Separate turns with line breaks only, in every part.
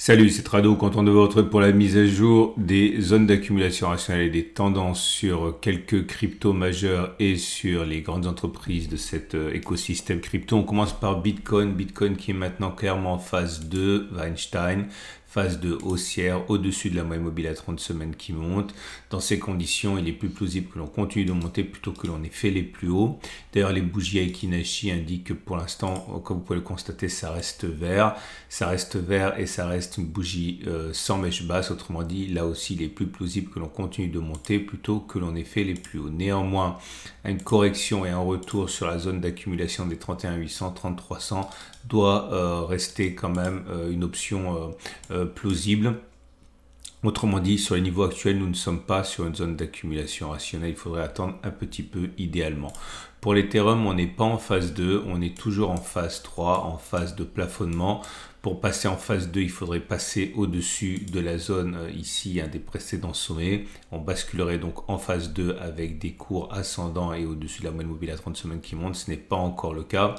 Salut, c'est Trado, content de vous retrouver pour la mise à jour des zones d'accumulation rationnelle et des tendances sur quelques cryptos majeurs et sur les grandes entreprises de cet écosystème crypto. On commence par Bitcoin, qui est maintenant clairement en phase 2, Weinstein, phase de haussière au-dessus de la moyenne mobile à 30 semaines qui monte. Dans ces conditions, il est plus plausible que l'on continue de monter plutôt que l'on ait fait les plus hauts. D'ailleurs, les bougies Aiki-Nashi indiquent que pour l'instant, comme vous pouvez le constater, ça reste vert. Ça reste vert et ça reste une bougie sans mèche basse. Autrement dit, là aussi, il est plus plausible que l'on continue de monter plutôt que l'on ait fait les plus hauts. Néanmoins, une correction et un retour sur la zone d'accumulation des 31 800, 3300 doit rester quand même une option plausible. Autrement dit, sur les niveaux actuels, nous ne sommes pas sur une zone d'accumulation rationnelle. Il faudrait attendre un petit peu idéalement. Pour l'Ethereum, on n'est pas en phase 2, on est toujours en phase 3, en phase de plafonnement. Pour passer en phase 2, il faudrait passer au-dessus de la zone ici des précédents sommets. On basculerait donc en phase 2 avec des cours ascendants et au-dessus de la moyenne mobile à 30 semaines qui monte. Ce n'est pas encore le cas.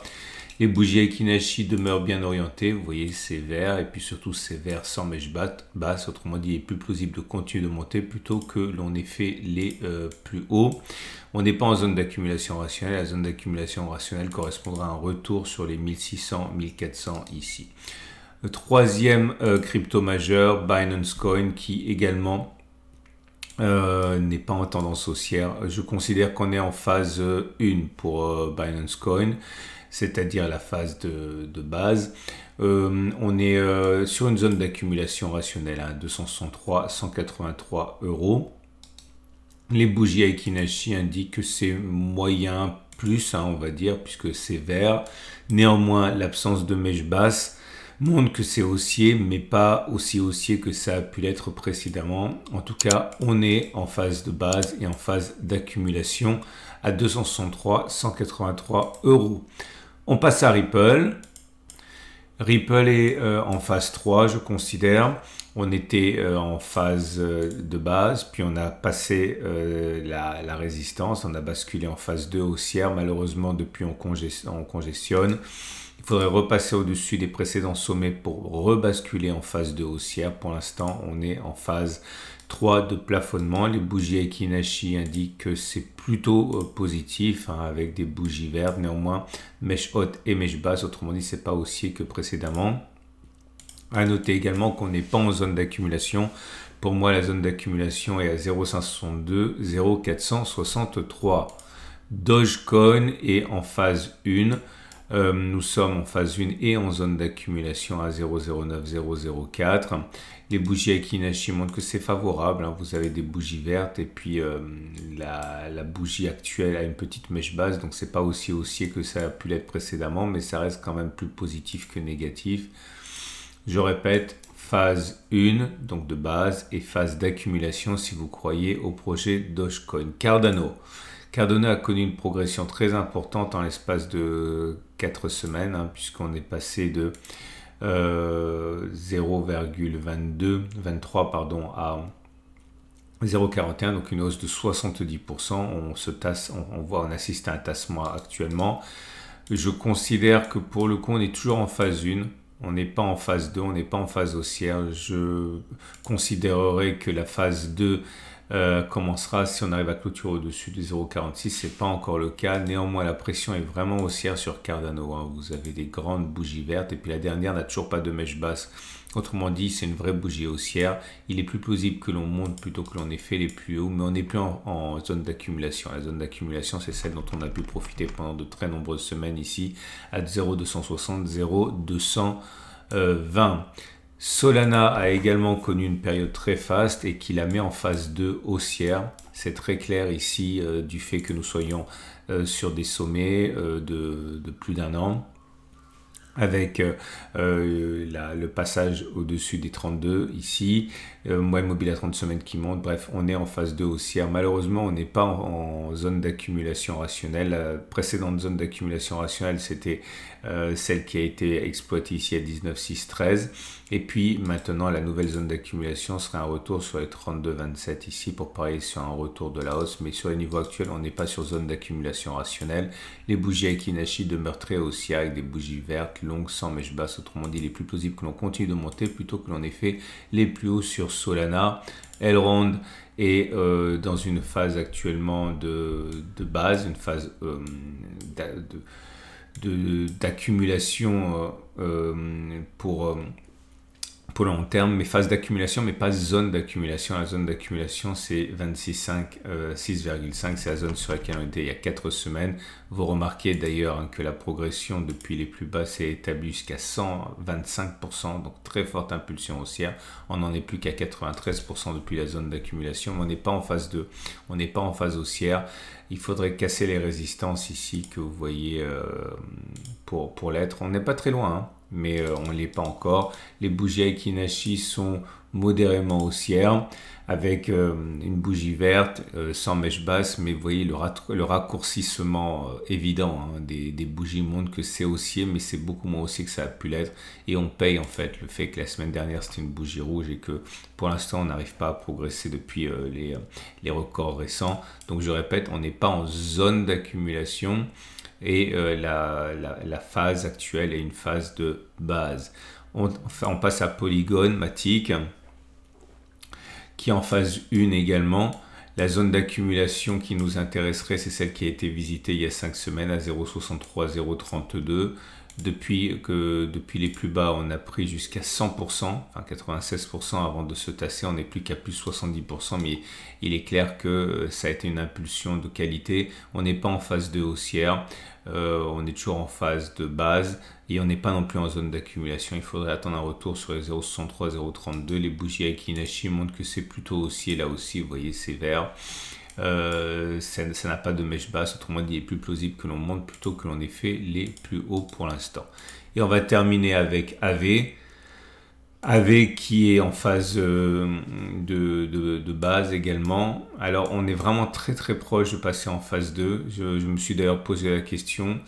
Les bougies Aiki-Nashi demeurent bien orientées. Vous voyez, c'est vert et puis surtout c'est vert sans mèche basse. Autrement dit, il est plus plausible de continuer de monter plutôt que l'on ait fait les plus hauts. On n'est pas en zone d'accumulation rationnelle. La zone d'accumulation rationnelle correspondra à un retour sur les 1600, 1400 ici. Le troisième crypto majeur, Binance Coin, qui également n'est pas en tendance haussière. Je considère qu'on est en phase 1 pour Binance Coin, c'est-à-dire la phase de base. On est sur une zone d'accumulation rationnelle, 263, 183 euros. Les bougies Aiki-Nashi indiquent que c'est moyen plus, on va dire, puisque c'est vert. Néanmoins, l'absence de mèche basse montre que c'est haussier, mais pas aussi haussier que ça a pu l'être précédemment. En tout cas, on est en phase de base et en phase d'accumulation à 263, 183 euros. On passe à Ripple. Ripple est en phase 3, je considère. On était en phase de base, puis on a passé la résistance, on a basculé en phase 2 haussière. Malheureusement, depuis on congestionne. Il faudrait repasser au-dessus des précédents sommets pour rebasculer en phase 2 haussière. Pour l'instant, on est en phase 3 de plafonnement. Les bougies Aiki-Nashi indiquent que c'est plutôt positif, avec des bougies vertes. Néanmoins, mèche haute et mèche basse, autrement dit, c'est pas haussier que précédemment. À noter également qu'on n'est pas en zone d'accumulation. Pour moi, la zone d'accumulation est à 0,562, 0,463. Dogecoin est en phase 1. Nous sommes en phase 1 et en zone d'accumulation à 0,09, 0,04. Les bougies Aiki-Nashi montrent que c'est favorable. Vous avez des bougies vertes et puis la bougie actuelle a une petite mèche basse. Donc, c'est pas aussi haussier que ça a pu l'être précédemment, mais ça reste quand même plus positif que négatif. Je répète, phase 1, donc de base, et phase d'accumulation si vous croyez au projet Dogecoin. Cardano. Cardano a connu une progression très importante en l'espace de 4 semaines, puisqu'on est passé de 0,23 à 0,41, donc une hausse de 70%. On assiste à un tassement actuellement. Je considère que pour le coup, on est toujours en phase 1. On n'est pas en phase 2, on n'est pas en phase haussière. Je considérerais que la phase 2 commencera si on arrive à clôturer au-dessus de 0,46. Ce n'est pas encore le cas. Néanmoins, la pression est vraiment haussière sur Cardano. Vous avez des grandes bougies vertes et puis la dernière n'a toujours pas de mèche basse. Autrement dit, c'est une vraie bougie haussière. Il est plus plausible que l'on monte plutôt que l'on ait fait les plus hauts, mais on n'est plus en zone d'accumulation. La zone d'accumulation, c'est celle dont on a pu profiter pendant de très nombreuses semaines ici, à 0,260, 0,220. Solana a également connu une période très faste et qui la met en phase 2 haussière. C'est très clair ici du fait que nous soyons sur des sommets de plus d'un an, avec le passage au-dessus des 32 ici, moyenne mobile à 30 semaines qui monte. Bref, on est en phase 2 haussière. Malheureusement, on n'est pas en zone d'accumulation rationnelle. La précédente zone d'accumulation rationnelle, c'était celle qui a été exploitée ici à 19,613. Et puis maintenant, la nouvelle zone d'accumulation serait un retour sur les 32,27 ici pour parier sur un retour de la hausse. Mais sur les niveaux actuels, on n'est pas sur zone d'accumulation rationnelle. Les bougies Aiki-Nashi demeurent très haussières avec des bougies vertes. longue sans mèche basse. Autrement dit, il est plus plausible que l'on continue de monter plutôt que l'on ait fait les plus hauts sur Solana. Elrond est dans une phase actuellement de base, une phase d'accumulation pour le long terme, mais phase d'accumulation, mais pas zone d'accumulation. La zone d'accumulation, c'est 6,5, c'est la zone sur laquelle on était il y a 4 semaines. Vous remarquez d'ailleurs que la progression depuis les plus bas s'est établie jusqu'à 125%, donc très forte impulsion haussière. On n'en est plus qu'à 93% depuis la zone d'accumulation, mais on n'est pas en phase 2, on n'est pas en phase haussière. Il faudrait casser les résistances ici que vous voyez pour l'être. On n'est pas très loin, hein, mais on ne l'est pas encore. Les bougies Aiki-Nashi sont modérément haussières avec une bougie verte sans mèche basse, mais vous voyez le raccourcissement évident hein, des bougies montre que c'est haussier, mais c'est beaucoup moins haussier que ça a pu l'être, et on paye en fait le fait que la semaine dernière c'était une bougie rouge et que pour l'instant on n'arrive pas à progresser depuis les records récents. Donc je répète, on n'est pas en zone d'accumulation et la phase actuelle est une phase de base. On passe à Polygon, Matic, qui est en phase 1 également. La zone d'accumulation qui nous intéresserait, c'est celle qui a été visitée il y a 5 semaines à 0,63, 0,32. Depuis les plus bas, on a pris jusqu'à 100%, enfin 96% avant de se tasser. On n'est plus qu'à plus 70%, mais il est clair que ça a été une impulsion de qualité. On n'est pas en phase de haussière, on est toujours en phase de base et on n'est pas non plus en zone d'accumulation. Il faudrait attendre un retour sur les 0,63, 0,32. Les bougies Aiki-Nashi montrent que c'est plutôt haussier là aussi. Vous voyez, c'est vert. Ça n'a pas de mèche basse, autrement dit il est plus plausible que l'on monte plutôt que l'on ait fait les plus hauts pour l'instant. Et on va terminer avec AV qui est en phase de base également. Alors on est vraiment très très proche de passer en phase 2. Je me suis d'ailleurs posé la question.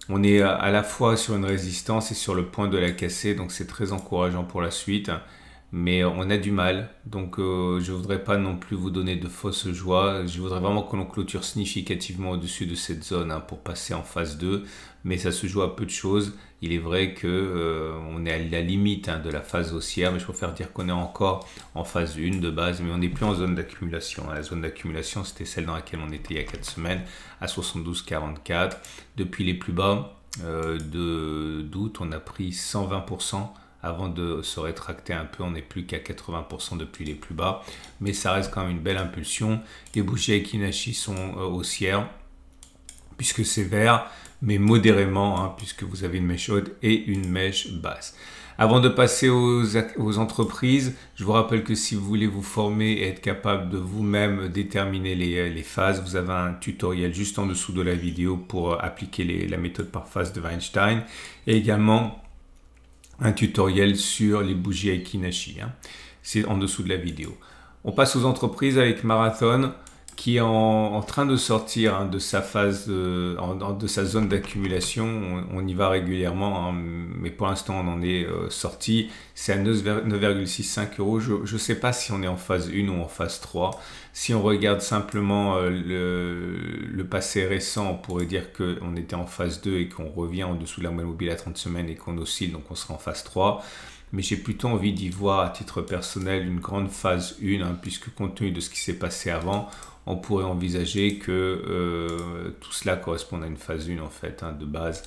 On est à la fois sur une résistance et sur le point de la casser, donc c'est très encourageant pour la suite. Mais on a du mal, donc je ne voudrais pas non plus vous donner de fausses joies. Je voudrais vraiment que l'on clôture significativement au-dessus de cette zone hein, pour passer en phase 2, mais ça se joue à peu de choses. Il est vrai que on est à la limite hein, de la phase haussière, mais je préfère dire qu'on est encore en phase 1 de base, mais on n'est plus en zone d'accumulation. La zone d'accumulation, c'était celle dans laquelle on était il y a 4 semaines, à 72,44. Depuis les plus bas d'août, on a pris 120%. Avant de se rétracter un peu, on n'est plus qu'à 80% depuis les plus bas, mais ça reste quand même une belle impulsion. Les bougies Aiki-Nashi sont haussières, puisque c'est vert, mais modérément, hein, puisque vous avez une mèche haute et une mèche basse. Avant de passer aux entreprises, je vous rappelle que si vous voulez vous former et être capable de vous-même déterminer les phases, vous avez un tutoriel juste en dessous de la vidéo pour appliquer la méthode par phase de Weinstein, et également un tutoriel sur les bougies Aiki-Nashi, hein. C'est en dessous de la vidéo. On passe aux entreprises avec Marathon qui est en train de sortir hein, de sa phase, de sa zone d'accumulation. On y va régulièrement, hein, mais pour l'instant on en est sorti. C'est à 9,65 €. Je ne sais pas si on est en phase 1 ou en phase 3. Si on regarde simplement le passé récent, on pourrait dire qu'on était en phase 2 et qu'on revient en dessous de la moyenne mobile à 30 semaines et qu'on oscille, donc on sera en phase 3. Mais j'ai plutôt envie d'y voir à titre personnel une grande phase 1, hein, puisque compte tenu de ce qui s'est passé avant, on pourrait envisager que tout cela corresponde à une phase 1 en fait, hein, de base.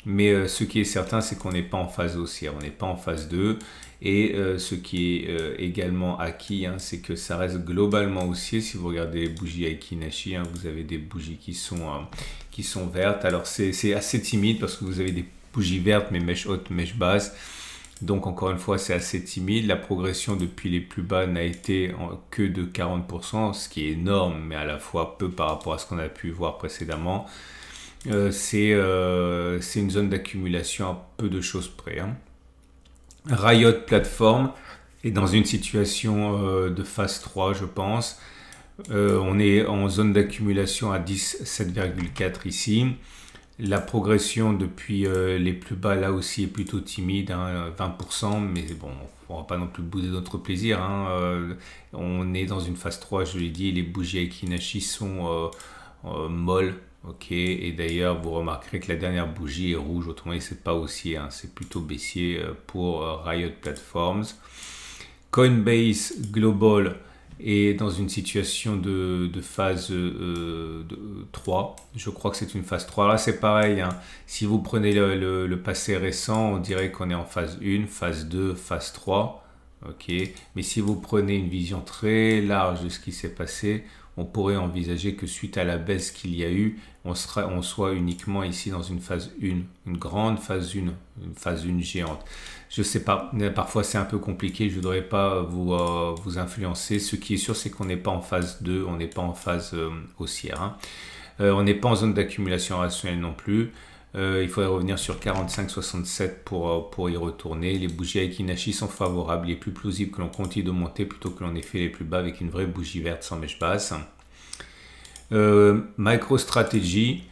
Mais ce qui est certain, c'est qu'on n'est pas en phase haussière, on n'est pas en phase 2. Et ce qui est également acquis, hein, c'est que ça reste globalement haussier. Si vous regardez les bougies Aiki-Nashi, hein, vous avez des bougies qui sont vertes. Alors c'est assez timide parce que vous avez des bougies vertes, mais mèche haute, mèche basse. Donc encore une fois, c'est assez timide. La progression depuis les plus bas n'a été que de 40%, ce qui est énorme, mais à la fois peu par rapport à ce qu'on a pu voir précédemment. C'est une zone d'accumulation à peu de choses près, hein. Riot Platform est dans une situation de phase 3, je pense. On est en zone d'accumulation à 17,4 ici. La progression depuis les plus bas là aussi est plutôt timide, hein, 20%, mais bon, on ne va pas non plus bouder notre plaisir, hein. On est dans une phase 3, je l'ai dit, les bougies Aiki-Nashi sont molles, Ok, et d'ailleurs, vous remarquerez que la dernière bougie est rouge, autrement dit, c'est pas haussier, hein, c'est plutôt baissier pour Riot Platforms. Coinbase Global est dans une situation de phase 3. Je crois que c'est une phase 3. Là, c'est pareil, hein. Si vous prenez le passé récent, on dirait qu'on est en phase 1, phase 2, phase 3. Ok, mais si vous prenez une vision très large de ce qui s'est passé, on pourrait envisager que suite à la baisse qu'il y a eu, on soit uniquement ici dans une phase 1, une grande phase 1, une phase 1 géante. Je sais pas, parfois c'est un peu compliqué, je ne voudrais pas vous influencer. Ce qui est sûr, c'est qu'on n'est pas en phase 2, on n'est pas en phase haussière, hein. On n'est pas en zone d'accumulation rationnelle non plus. Il faudrait revenir sur 45,67 pour y retourner. Les bougies Aiki-Nashi sont favorables. Il est plus plausible que l'on continue de monter plutôt que l'on ait fait les plus bas avec une vraie bougie verte sans mèche basse. MicroStrategy,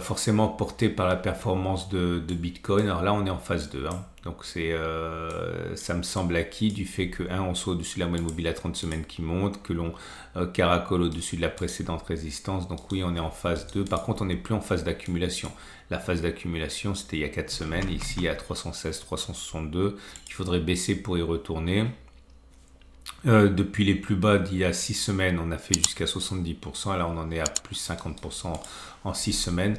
forcément porté par la performance de Bitcoin. Alors là, on est en phase 2, hein. Donc ça me semble acquis du fait que on soit au-dessus de la moyenne mobile à 30 semaines qui monte, que l'on caracole au-dessus de la précédente résistance. Donc oui, on est en phase 2. Par contre, on n'est plus en phase d'accumulation. La phase d'accumulation, c'était il y a 4 semaines. Ici, à 316, 362. Il faudrait baisser pour y retourner. Depuis les plus bas d'il y a 6 semaines, on a fait jusqu'à 70%. Là, on en est à plus 50% en 6 semaines.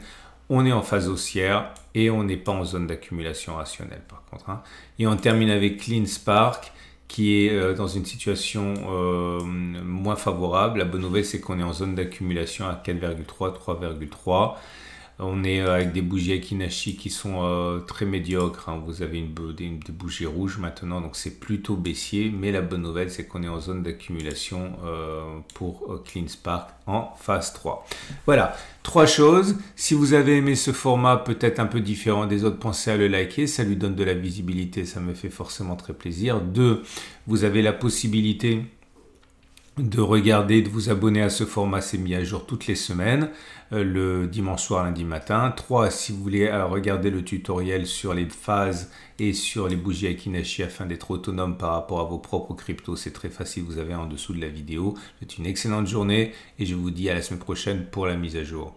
On est en phase haussière et on n'est pas en zone d'accumulation rationnelle par contre, hein. Et on termine avec CleanSpark qui est dans une situation moins favorable. La bonne nouvelle, c'est qu'on est en zone d'accumulation à 4,3, 3,3. On est avec des bougies Aiki-Nashi qui sont très médiocres, hein. Vous avez des bougies rouges maintenant, donc c'est plutôt baissier. Mais la bonne nouvelle, c'est qu'on est en zone d'accumulation pour CleanSpark en phase 3. Voilà, 3 choses. Si vous avez aimé ce format, peut-être un peu différent des autres, pensez à le liker. Ça lui donne de la visibilité, ça me fait forcément très plaisir. 2, vous avez la possibilité de regarder, de vous abonner à ce format, c'est mis à jour toutes les semaines, le dimanche soir, lundi matin. 3, si vous voulez regarder le tutoriel sur les phases et sur les bougies Aiki-Nashi afin d'être autonome par rapport à vos propres cryptos, c'est très facile, vous avez en dessous de la vidéo. C'est une excellente journée et je vous dis à la semaine prochaine pour la mise à jour.